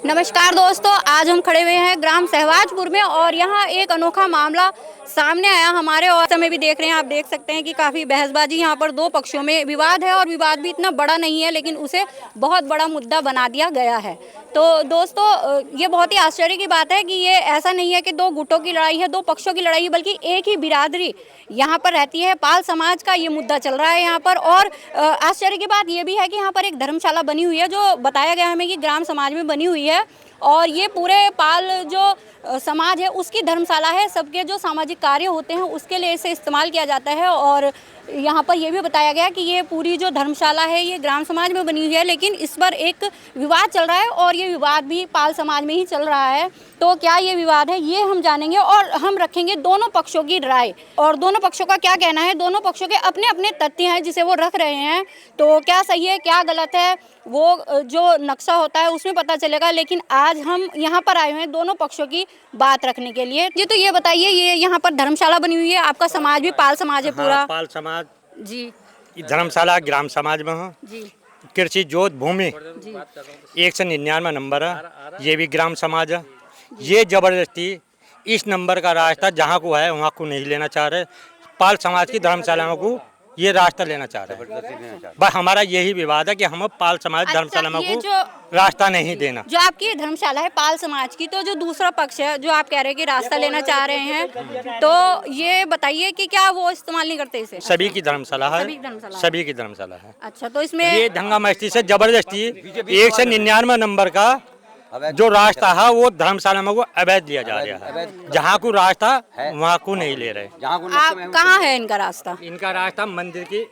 नमस्कार दोस्तों, आज हम खड़े हुए हैं ग्राम सहवाजपुर में और यहाँ एक अनोखा मामला सामने आया हमारे। और समय भी देख रहे हैं, आप देख सकते हैं कि काफ़ी बहसबाजी यहाँ पर दो पक्षों में विवाद है और विवाद भी इतना बड़ा नहीं है, लेकिन उसे बहुत बड़ा मुद्दा बना दिया गया है। तो दोस्तों, ये बहुत ही आश्चर्य की बात है कि ये ऐसा नहीं है कि दो गुटों की लड़ाई है, दो पक्षों की लड़ाई है, बल्कि एक ही बिरादरी यहाँ पर रहती है, पाल समाज का ये मुद्दा चल रहा है यहाँ पर। और आश्चर्य की बात ये भी है कि यहाँ पर एक धर्मशाला बनी हुई है, जो बताया गया हमें कि ग्राम समाज में बनी हुई है। और ये पूरे पाल जो समाज है उसकी धर्मशाला है। सबके जो सामाजिक कार्य होते हैं उसके लिए इसे इस्तेमाल किया जाता है। और यहाँ पर यह भी बताया गया कि ये पूरी जो धर्मशाला है ये ग्राम समाज में बनी हुई है, लेकिन इस पर एक विवाद चल रहा है और ये विवाद भी पाल समाज में ही चल रहा है। तो क्या ये विवाद है ये हम जानेंगे और हम रखेंगे दोनों पक्षों की राय और दोनों पक्षों का क्या कहना है। दोनों पक्षों के अपने अपने तथ्य हैं जिसे वो रख रहे हैं, तो क्या सही है क्या गलत है वो जो नक्शा होता है उसमें पता चलेगा। लेकिन आज हम यहाँ पर आए हुए हैं दोनों पक्षों की बात रखने के लिए। जी, तो ये बताइए, ये यहाँ पर धर्मशाला बनी हुई है, आपका समाज भी पाल समाज है पूरा? हाँ, पाल समाज जी। धर्मशाला ग्राम समाज में हूँ जी। कृषि जोत भूमि जी। 199 नंबर है, ये भी ग्राम समाज है। ये जबरदस्ती इस नंबर का रास्ता जहाँ को है वहाँ को नहीं लेना चाह रहे। पाल समाज की धर्मशालाओं को ये रास्ता लेना चाह रहे हैं। बस हमारा यही विवाद है कि हम पाल समाज धर्मशालाओं को रास्ता नहीं देना। जो आपकी धर्मशाला है पाल समाज की, तो जो दूसरा पक्ष है जो आप कह रहे हैं कि रास्ता लेना चाह रहे हैं, तो ये बताइए कि क्या वो इस्तेमाल नहीं करते इसे? सभी की धर्मशाला है, सभी की धर्मशाला है। अच्छा, तो इसमें ये दंगा मस्ती से जबरदस्ती 199 नंबर का जो रास्ता है वो धर्मशाला में वो अवैध लिया जा रहा है। जहाँ को रास्ता वहाँ को नहीं ले रहे। आप कहाँ है इनका रास्ता? इनका रास्ता मंदिर की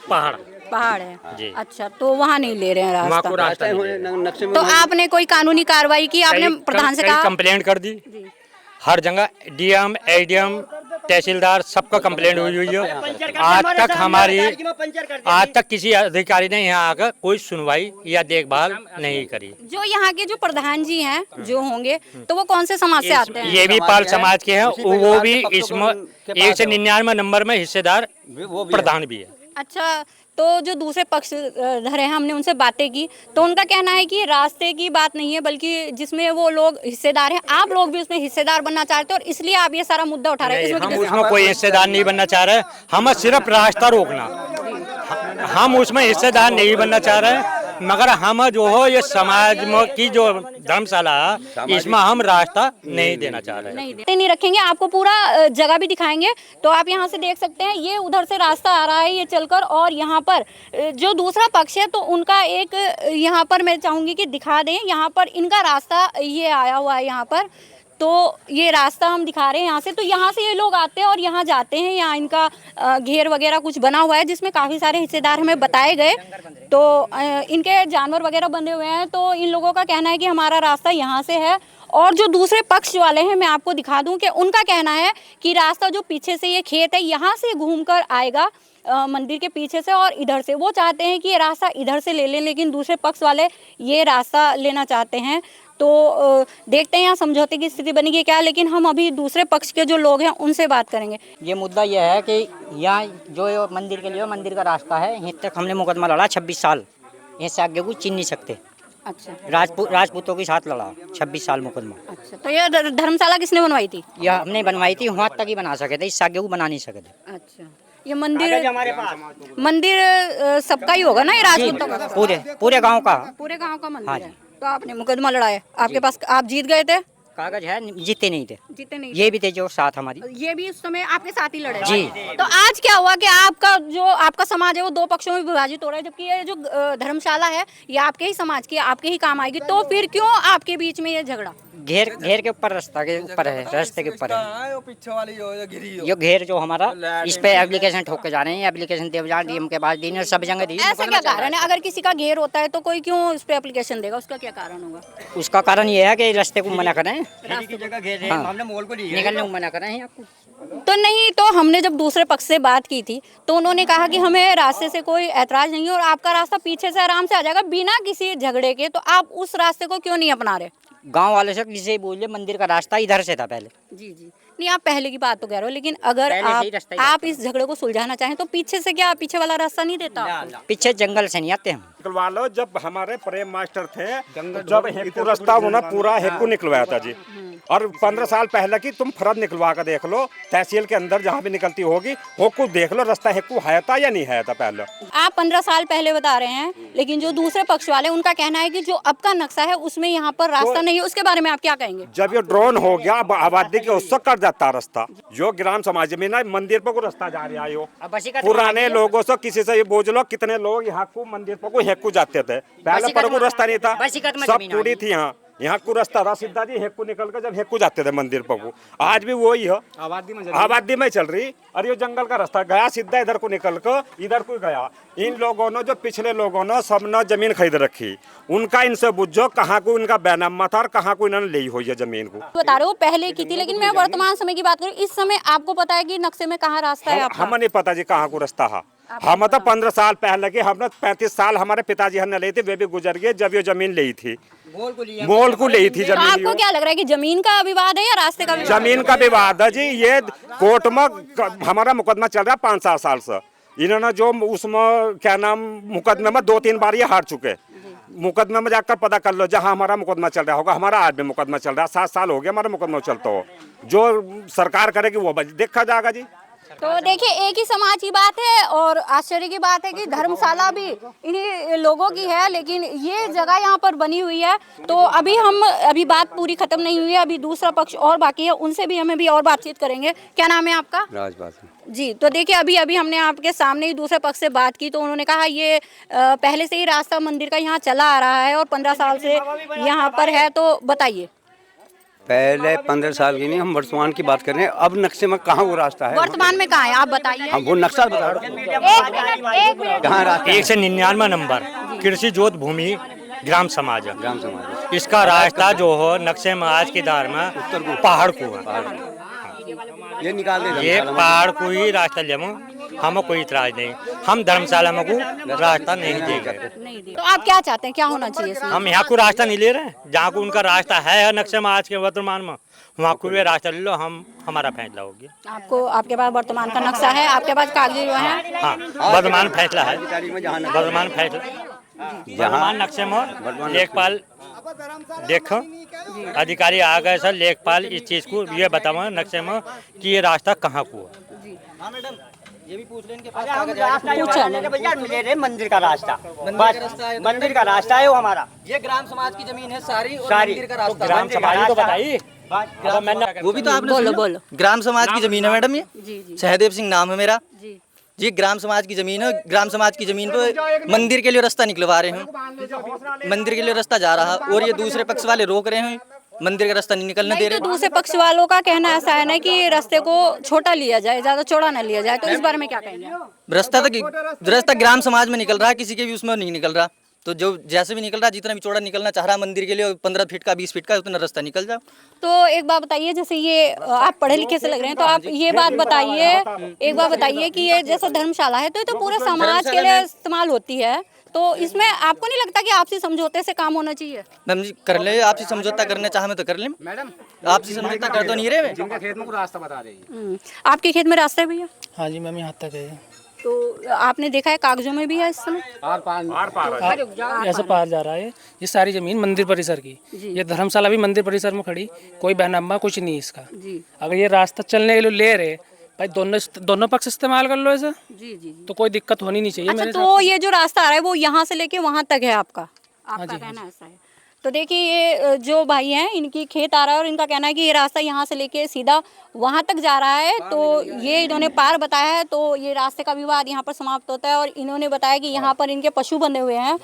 पहाड़ है जी। अच्छा, तो वहाँ नहीं ले रहे हैं रास्ता। वहाँ को रास्ता नहीं। तो आपने कोई कानूनी कार्रवाई की? आपने प्रधान से कहा? कंप्लेंट कर दी, हर जगह डीएम एडीएम तहसीलदार सबका कंप्लेंट हुई है। आज तक किसी अधिकारी ने यहाँ आकर कोई सुनवाई या देखभाल नहीं करी। जो यहाँ के जो प्रधान जी हैं जो होंगे, तो वो कौन से समाज से आते हैं? ये भी पाल समाज के हैं, वो भी इसमें 199 नंबर में हिस्सेदार प्रधान भी है। अच्छा, तो जो दूसरे पक्ष धरे हैं हमने उनसे बातें की, तो उनका कहना है कि रास्ते की बात नहीं है, बल्कि जिसमें वो लोग हिस्सेदार हैं, आप लोग भी उसमें हिस्सेदार बनना चाहते हैं और इसलिए आप ये सारा मुद्दा उठा रहे हैं। हम उसमें कोई हिस्सेदार नहीं बनना चाह रहे, हम सिर्फ रास्ता रोकना, हम उसमें हिस्सेदार नहीं बनना चाह रहे। मगर हम जो हो ये समाज की जो धर्मशाला है इसमें हम रास्ता नहीं देना चाह रहे। नहीं रखेंगे, आपको पूरा जगह भी दिखाएंगे। तो आप यहाँ से देख सकते हैं, ये उधर से रास्ता आ रहा है ये चलकर, और यहाँ पर जो दूसरा पक्ष है तो उनका एक यहाँ पर मैं चाहूँगी कि दिखा दें। यहाँ पर इनका रास्ता ये आया हुआ है यहाँ पर, तो ये रास्ता हम दिखा रहे हैं यहाँ से। तो यहाँ से ये लोग आते हैं और यहाँ जाते हैं। यहाँ इनका घेर वगैरह कुछ बना हुआ है जिसमें काफ़ी सारे हिस्सेदार हमें बताए गए। तो इनके जानवर वगैरह बंधे हुए हैं। तो इन लोगों का कहना है कि हमारा रास्ता यहाँ से है। और जो दूसरे पक्ष वाले हैं मैं आपको दिखा दूं कि उनका कहना है कि रास्ता जो पीछे से ये खेत है यहाँ से घूमकर आएगा मंदिर के पीछे से, और इधर से वो चाहते हैं कि ये रास्ता इधर से ले लें, लेकिन दूसरे पक्ष वाले ये रास्ता लेना चाहते हैं। तो देखते हैं यहाँ समझौते की स्थिति बनेगी क्या। लेकिन हम अभी दूसरे पक्ष के जो लोग हैं उनसे बात करेंगे। ये मुद्दा यह है कि यहाँ जो मंदिर के लिए मंदिर का रास्ता है, यहाँ तक हमने मुकदमा लड़ा 26 साल, यहाँ से आगे को छीन नहीं सकते। अच्छा, राजपूतों के साथ लड़ा 26 साल मुकदमा। अच्छा, तो ये धर्मशाला किसने बनवाई थी? यह हमने बनवाई थी, वहाँ तक ही बना सके थे, इससे आगे वो बना नहीं सके थे। अच्छा, ये मंदिर सबका ही होगा ना, ये राजपूतों का? पूरे गाँव का, पूरे गाँव का मंदिर हाँ है। तो आपने मुकदमा लड़ाया, आपके पास आप जीत गए थे? कागज है, जीते नहीं थे। जीते नहीं? ये भी थे जो साथ हमारी, ये भी उस समय आपके साथ ही लड़े जी। तो आज क्या हुआ कि आपका समाज है वो दो पक्षों में विभाजित हो रहा है, जबकि ये जो धर्मशाला है ये आपके ही समाज की, आपके ही काम आएगी। तो फिर क्यों आपके बीच में ये झगड़ा? घेर के ऊपर, रास्ता के ऊपर है, रास्ते के ऊपर है ये घेर जो हमारा, इस पे एप्लीकेशन ठोक के जा रहे हैं। एप्लीकेशन दे डीएम के पास दी, सब जगह दी। ऐसा क्या कारण है? अगर किसी का घेर होता है तो कोई क्यों इस पे एप्लीकेशन देगा? उसका क्या कारण होगा? उसका कारण ये है कि रास्ते को मना करें, रास्ते निकलने को मना करें आपको। तो नहीं, तो हमने जब दूसरे पक्ष से बात की थी तो उन्होंने कहा कि हमें रास्ते से कोई ऐतराज नहीं है और आपका रास्ता पीछे से आराम से आ जाएगा बिना किसी झगड़े के, तो आप उस रास्ते को क्यों नहीं अपना रहे? गांव वाले से किसी बोलिए मंदिर का रास्ता इधर से था पहले। जी जी, नहीं आप पहले की बात तो कह रहे हो, लेकिन अगर पहले से ही रास्ता ही आप इस झगड़े को सुलझाना चाहें तो पीछे से क्या पीछे वाला रास्ता नहीं देता आपको? पीछे जंगल से नहीं आते हम। निकलवा लो। जब हमारे प्रेम मास्टर थे, जब हेक्कू रास्ता उन्होंने पूरा हेक्कू निकलवाया था जी। और 15 साल पहले की तुम फरद निकलवा कर देख लो, तहसील के अंदर जहाँ भी निकलती होगी वो कुछ देख लो, रास्ता हेक्कू है था या नहीं है था पहले। आप 15 साल पहले बता रहे हैं, लेकिन जो दूसरे पक्ष वाले उनका कहना है कि जो अब का नक्शा है उसमें यहाँ पर रास्ता नहीं है, उसके बारे में आप क्या कहेंगे? जब ये ड्रोन हो गया आबादी के उससे कर जाता रास्ता, जो ग्राम समाज में ना मंदिर पर को रास्ता जा रहा है। पुराने लोगों से किसी से ये बोझ लो, कितने लोग यहाँ को मंदिर पर को हेक्कू जाते थे, पहले पर को रास्ता नहीं था, सब पूरी थी यहाँ को रास्ता रहा सीधा जी। हेक्कू निकल कर जब हेक्कू जाते थे मंदिर पर को, आज भी वही है, आबादी में चल रही। और ये जंगल का रास्ता गया सीधा इधर को निकल कर इधर को गया। इन लोगों ने, जो पिछले लोगों ने, सब ने जमीन खरीद रखी, उनका इनसे बुझो कहाँ को इनका बैनामा था और कहाँ को इन्होंने ली हुई है जमीन को। बता रहे हो पहले की थी, लेकिन मैं वर्तमान समय की बात करूँ, इस समय आपको पता है कि नक्शे में कहाँ रास्ता है आपका? हमें नहीं पता जी कहाँ को रास्ता है। हम तो 15 साल पहले के, हमने 35 साल हमारे पिताजी हमने ली थी, वे भी गुजर गए जब ये जमीन ली थी, मोल को ली थी तो जमीन। आपको क्या लग रहा है कि जमीन का विवाद है या रास्ते का विवाद? जमीन का विवाद है जी। ये कोर्ट में हमारा मुकदमा चल रहा है 5-7 साल से। इन्होंने जो उसमें क्या नाम, मुकदमे में 2-3 बार ये हार चुके। मुकदमे में जाकर पता कर लो जहाँ हमारा मुकदमा चल रहा होगा। हमारा आज भी मुकदमा चल रहा है, 7 साल हो गया हमारा मुकदमा चलता हो। जो सरकार करेगी वो देखा जाएगा जी। तो देखिए, एक ही समाज की बात है और आश्चर्य की बात है कि धर्मशाला भी इन्हीं लोगों की है, लेकिन ये जगह यहाँ पर बनी हुई है। तो अभी बात पूरी खत्म नहीं हुई है, अभी दूसरा पक्ष और बाकी है, उनसे भी हमें भी और बातचीत करेंगे। क्या नाम है आपका? राजबासी जी, तो देखिए अभी हमने आपके सामने ही दूसरे पक्ष से बात की तो उन्होंने कहा ये पहले से ही रास्ता मंदिर का यहाँ चला आ रहा है और 15 साल से यहाँ पर है, तो बताइए। पहले 15 साल की नहीं, हम वर्तमान की बात कर रहे हैं। अब नक्शे में कहाँ वो रास्ता है? वर्तमान में कहाँ है आप बताइए। हम वो नक्शा बता रहे हैं। एक मिनट कहाँ रास्ता है? 199 नंबर कृषि जोत भूमि ग्राम समाज है। ग्राम समाज इसका रास्ता जो हो नक्शे में आज की दार में पहाड़ को है। ये निकाल दे, ये पहाड़ को ही रास्ता ले, हमें कोई इतराज नहीं। हम धर्मशाला में को रास्ता नहीं देंगे। तो आप क्या चाहते हैं, क्या होना चाहिए इसमें? हम यहाँ को रास्ता नहीं ले रहे हैं, जहाँ को उनका रास्ता है नक्शे में आज के वर्तमान में, वहाँ को भी रास्ता ले लो, हमारा फैसला हो गया। आपको, आपके पास वर्तमान का नक्शा है, आपके पास कागजी जो है? हाँ, वर्तमान फैसला है, वर्तमान फैसला। वर्तमान नक्शे में लेखपाल देखो, अधिकारी आ गए सर, लेखपाल इस चीज को ये बताओ नक्शे में कि ये रास्ता कहाँ को है। ये भी पूछ लेंगे भैया, मिले रे मंदिर का रास्ता, मंदिर का रास्ता है वो हमारा। ये ग्राम समाज की जमीन है सारी, और सारी मंदिर का रास्ता। ग्राम समाज तो बताइए, वो भी तो आपने बोलो सुना? बोलो। ग्राम समाज की जमीन है मैडम ये। जी सहदेव सिंह नाम है मेरा जी। जी। ग्राम समाज की जमीन है, ग्राम समाज की जमीन पे मंदिर के लिए रास्ता निकलवा रहे हैं, मंदिर के लिए रास्ता जा रहा है और ये दूसरे पक्ष वाले रोक रहे हैं, मंदिर का रास्ता नहीं निकलने दे तो रहे। दूसरे पक्ष वालों का कहना ऐसा है ना कि रास्ते को छोटा लिया जाए, ज्यादा चौड़ा ना लिया जाए, तो इस बारे में क्या कहेंगे? रास्ता ग्राम समाज में निकल रहा है, किसी के भी उसमें नहीं निकल रहा। तो जो जैसे भी निकल रहा है, जितना भी चौड़ा निकलना चाह रहा है मंदिर के लिए, 15 फीट का 20 फीट का, उतना रास्ता निकल जाओ। तो एक बात बताइए, जैसे ये आप पढ़े लिखे से लग रहे हैं, तो आप ये बात बताइए, एक बात बताइए कि ये जैसा धर्मशाला है तो ये तो पूरे समाज के लिए इस्तेमाल होती है, तो इसमें आपको नहीं लगता कि आपसी समझौते से काम होना चाहिए? मैम जी कर ले, आपसे समझौता करने चाहे तो कर ले मैडम, आपसे समझौता कर तो नहीं रहे। जिनके खेत में रास्ता बता रही है। आपके खेत में रास्ता है भैया? हाँ जी मैम, यहाँ तक है। तो आपने देखा है कागजों में भी है इस समय? ऐसे पार जा रहा है। ये सारी जमीन मंदिर परिसर की, ये धर्मशाला भी मंदिर परिसर में खड़ी, कोई बैनामा कुछ नहीं इसका। अगर ये रास्ता चलने के लिए ले रहे भाई, दोनों पक्ष इस्तेमाल कर लो ऐसा। जी जी। तो कोई दिक्कत होनी नहीं चाहिए। अच्छा, मेरे तो ये जो रास्ता आ रहा है वो यहाँ से लेके वहाँ तक है आपका कहना ऐसा है? तो देखिए ये जो भाई हैं इनकी खेत आ रहा है और इनका कहना है कि ये रास्ता यहाँ से लेके सीधा वहाँ तक जा रहा है, तो ये इन्होंने पार बताया है, तो ये रास्ते का विवाद यहाँ पर समाप्त होता है। और इन्होंने बताया कि यहाँ पर इनके पशु बंधे हुए हैं,